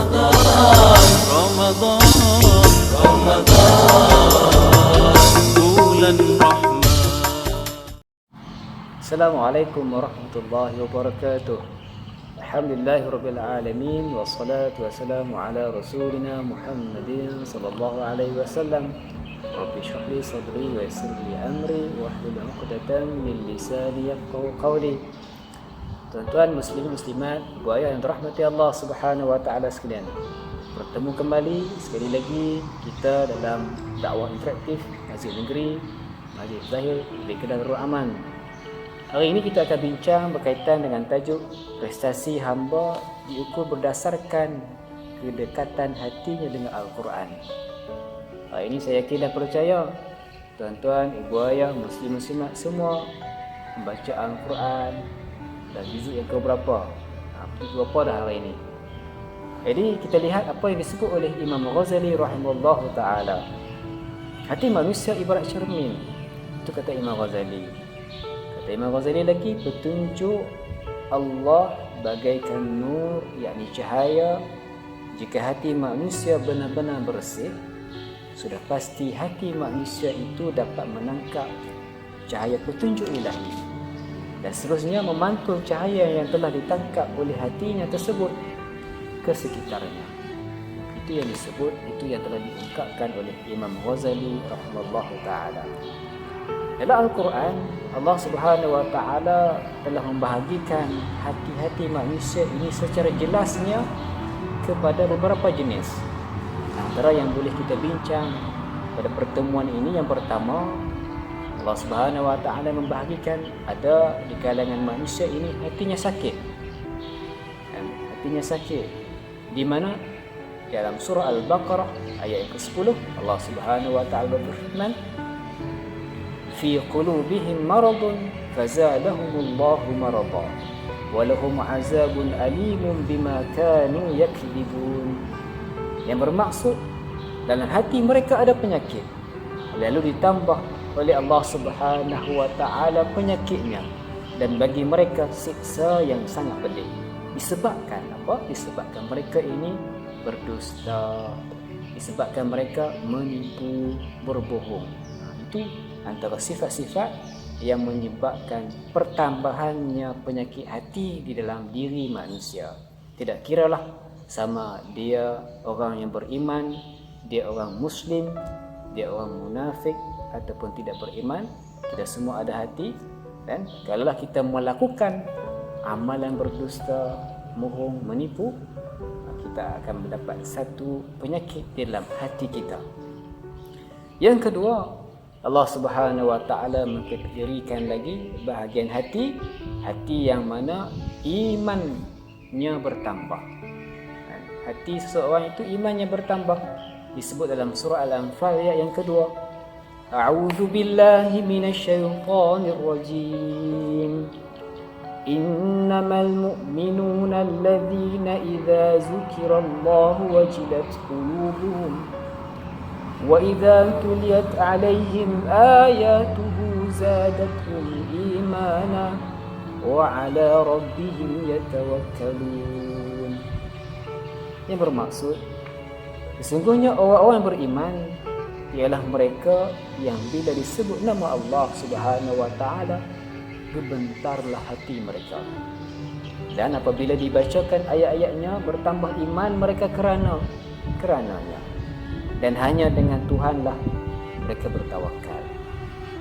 رمضان bulan rahmat. Assalamualaikum warahmatullahi wabarakatuh. Alhamdulillahirabbil alamin wassalatu wassalamu ala rasulina Muhammadin sallallahu alaihi wasallam. Rabbi shrah li sadri wa yassir li amri wahlul 'uqdatam min lisani yafqahu qawli. Tuan-tuan muslimin muslimat, ibu ayah yang dirahmati Allah Subhanahu wa taala sekalian. Bertemu kembali sekali lagi kita dalam dakwah interaktif Masjid Negeri Masjid Zahir di Kedah Darul Aman. Hari ini kita akan bincang berkaitan dengan tajuk prestasi hamba diukur berdasarkan kedekatan hatinya dengan Al-Quran. Hari ini saya yakin dan percaya tuan-tuan, ibu ayah, muslim-muslimat semua membaca Al-Quran dan juzuk yang keberapa. Berapa dah hari ini. Jadi kita lihat apa yang disebut oleh Imam Ghazali rahimahullah ta'ala. Hati manusia ibarat cermin. Itu kata Imam Ghazali. Kata Imam Ghazali lagi, petunjuk Allah bagaikan nur, yakni cahaya. Jika hati manusia benar-benar bersih, sudah pasti hati manusia itu dapat menangkap cahaya petunjuk ilahi. Dan seterusnya memantul cahaya yang telah ditangkap oleh hatinya tersebut ke sekitarnya. Itu yang disebut, itu yang telah diungkapkan oleh Imam Ghazali rahimahullah ta'ala. Dalam Al-Quran, Allah Subhanahu wa ta'ala telah membahagikan hati-hati manusia ini secara jelasnya kepada beberapa jenis. Antara yang boleh kita bincang pada pertemuan ini, yang pertama, Allah Subhanahu wa ta'ala membahagikan ada di kalangan manusia ini hatinya sakit. Hatinya sakit. Di mana? Dalam surah Al-Baqarah ayat yang ke-10 Allah Subhanahu wa ta'ala berfirman, fi qulubihim maradun fazadahumullahu marada wa lahum azabun alimun bima kanu yakdzibun. Yang bermaksud dalam hati mereka ada penyakit, lalu ditambah oleh Allah Subhanahu wa ta'ala penyakitnya, dan bagi mereka siksa yang sangat pedih. Disebabkan apa? Disebabkan mereka ini berdusta, disebabkan mereka menipu, berbohong. Itu antara sifat-sifat yang menyebabkan pertambahannya penyakit hati di dalam diri manusia. Tidak kiralah sama dia orang yang beriman, dia orang muslim, dia orang munafik ataupun tidak beriman, kita semua ada hati. Dan kalaulah kita melakukan amalan berdusta, bohong, menipu, kita akan mendapat satu penyakit di dalam hati kita. Yang kedua, Allah Subhanahu wa ta'ala mengkategorikan lagi bahagian hati, hati yang mana imannya bertambah. Hati seseorang itu imannya bertambah. Disebut dalam surah Al-Anfal ayat yang kedua, A'udzu billahi minasyaitonir rajim. Innamal mu'minuna alladhina idza dzukirallahu wajilat qulubuhum wa idza tuliyat 'alaihim ayatuhu zadatuhum imana wa 'ala rabbihim yatawakkalun. Yang bermaksud, sesungguhnya orang-orang beriman ialah mereka yang bila disebut nama Allah Subhanahu wa ta'ala, gebentarlah hati mereka. Dan apabila dibacakan ayat-ayatnya, bertambah iman mereka kerananya. Dan hanya dengan Tuhanlah mereka bertawakal.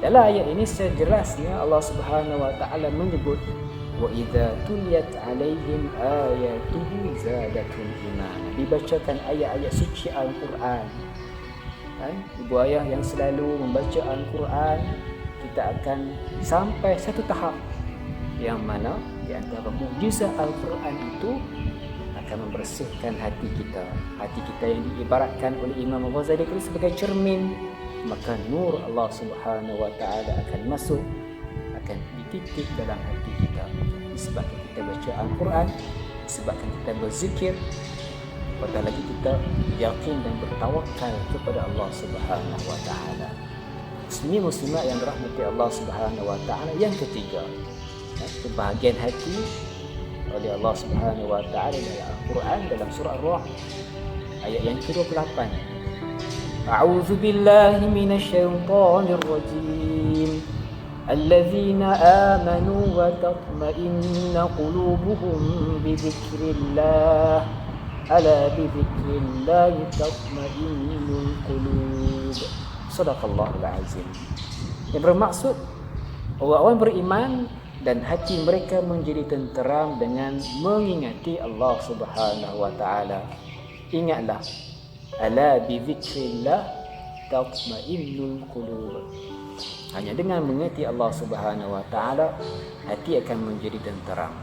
Dalam ayat ini secara jelasnya Allah Subhanahu wa ta'ala menyebut, wa idza tuliyat 'alaihim ayatuhu zadatuhum imana. Dibacakan ayat-ayat suci Al-Quran. Ibu ayah yang selalu membaca Al-Quran, kita akan sampai satu tahap yang mana di antara mukjizat Al-Quran itu akan membersihkan hati kita. Hati kita yang diibaratkan oleh Imam Ghazali sebagai cermin, maka nur Allah Subhanahu wa ta'ala akan masuk, akan dititik dalam hati kita. Disebabkan kita baca Al-Quran, disebabkan kita berzikir, apatah lagi kita yakin dan bertawakal kepada Allah Subhanahu wa ta'ala. Muslim muslimat yang dirahmati Allah Subhanahu wa ta'ala. Yang ketiga, kebahagiaan hati oleh Allah Subhanahu wa taala dalam Al-Quran dalam surah Ar-Ra'd ayat yang ke-28. A'udzu billahi minasyaitonir rajim. Alladzina amanu wa tatma'innu qulubuhum bi dzikrillah. Ala bi dzikrillah tatma'innul qulub. Shadaqallahul azim. Yang bermaksud orang-orang beriman dan hati mereka menjadi tenteram dengan mengingati Allah Subhanahu wa taala. Ingatlah, ala bi dzikrillah tatma'innul qulub. Hanya dengan mengingati Allah Subhanahu wa taala hati akan menjadi tenteram.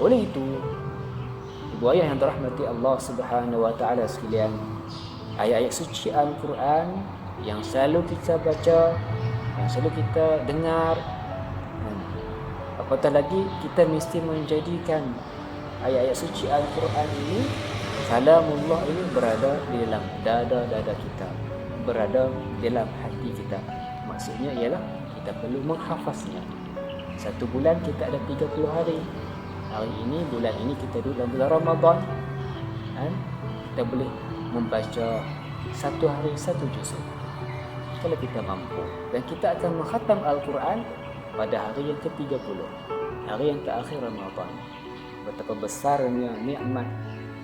Oleh itu, ibu ayah yang dirahmati Allah Subhanahu wa taala sekalian, ayat-ayat suci Al-Quran yang selalu kita baca, yang selalu kita dengar, apatah lagi kita mesti menjadikan ayat-ayat suci Al-Quran ini, kalamullah ini berada di dalam dada-dada kita, berada di dalam hati kita. Maksudnya ialah kita perlu menghafaznya. Satu bulan kita ada 30 hari. Hari ini, bulan ini kita duduk dalam bulan Ramadan, kita boleh membaca satu hari satu juzuk kalau kita mampu. Dan kita akan mengkhatam Al-Quran pada hari yang ke-30, hari yang terakhir Ramadan. Betapa besarnya nikmat,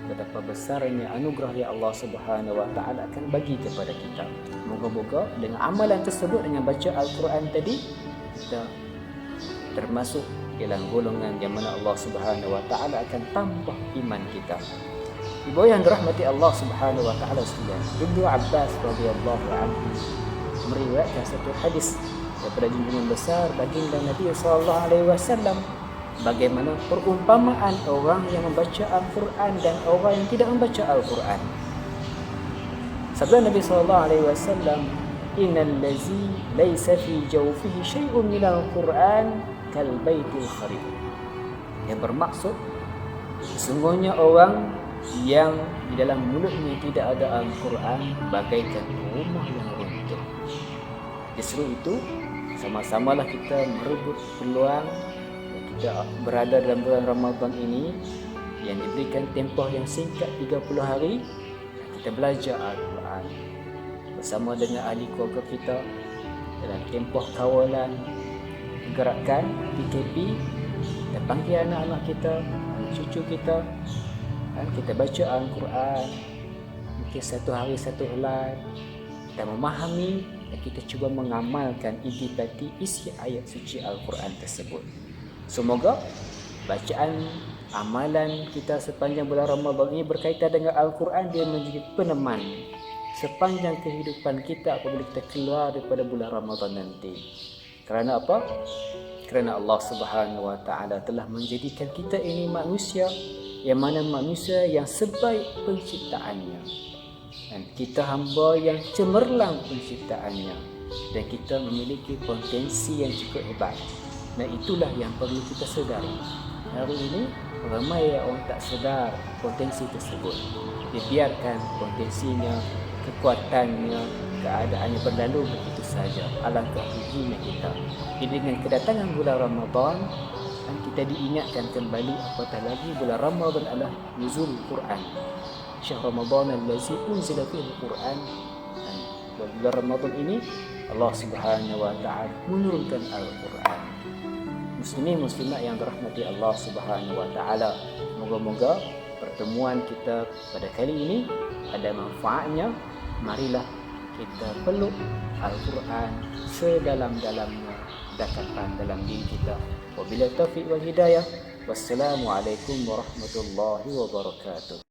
betapa besarnya anugerah yang Allah Subhanahu wa taala akan bagi kepada kita. Moga-moga dengan amalan tersebut, dengan baca Al-Quran tadi, kita termasuk dalam golongan yang mana Allah Subhanahu wa taala akan tambah iman kita. Ibu yang dirahmati Allah Subhanahu wa taala sekalian, Ibnu Abbas radhiyallahu anhu meriwayatkan satu hadis daripada junjungan besar baginda Nabi sallallahu alaihi wasallam, bagaimana perumpamaan orang yang membaca Al-Quran dan orang yang tidak membaca Al-Quran. Sabda Nabi sallallahu alaihi wasallam, innal ladzi laisa fi jawfihi syai'un minal Quran kal baitil kharib. Yang bermaksud, sesungguhnya orang yang di dalam mulutnya tidak ada Al-Quran bagaikan rumah yang runtuh. Justru itu, sama-samalah kita merebut peluang kita berada dalam bulan Ramadan ini yang diberikan tempoh yang singkat 30 hari. Kita belajar Al-Quran bersama dengan ahli keluarga kita dalam tempoh kawalan gerakan PKP. Kita panggil anak-anak kita, cucu kita, kita baca Al-Quran mungkin satu hari satu helai. Kita memahami dan kita cuba mengamalkan intipati isi ayat suci Al-Quran tersebut. Semoga bacaan amalan kita sepanjang bulan Ramadan ini berkaitan dengan Al-Quran, dia menjadi peneman sepanjang kehidupan kita apabila kita keluar daripada bulan Ramadan nanti. Kerana apa? Kerana Allah Subhanahu wa taala telah menjadikan kita ini manusia yang mana manusia yang sebaik penciptaannya, dan kita hamba yang cemerlang penciptaannya, dan kita memiliki potensi yang cukup hebat. Dan itulah yang perlu kita sedari. Hari ini ramai orang tak sedar potensi tersebut. Dibiarkan potensinya, kekuatannya, keadaannya berlalu begitu saja. Alangkah ruginya kita. Jadi dengan kedatangan bulan Ramadan, kita diingatkan kembali, apatah lagi bulan Ramadan adalah nuzul Quran. Syahr Ramadan allazi unzila fihi al-Quran. Bulan Ramadan ini Allah Subhanahu wa taala menurunkan Al-Quran. Muslimin muslimat yang dirahmati Allah Subhanahu wa taala, moga-moga pertemuan kita pada kali ini ada manfaatnya. Marilah kita peluk Al-Quran sedalam-dalamnya, dekatkan dalam diri kita. Wabillahi taufiq wal hidayah. Wassalamualaikum warahmatullahi wabarakatuh.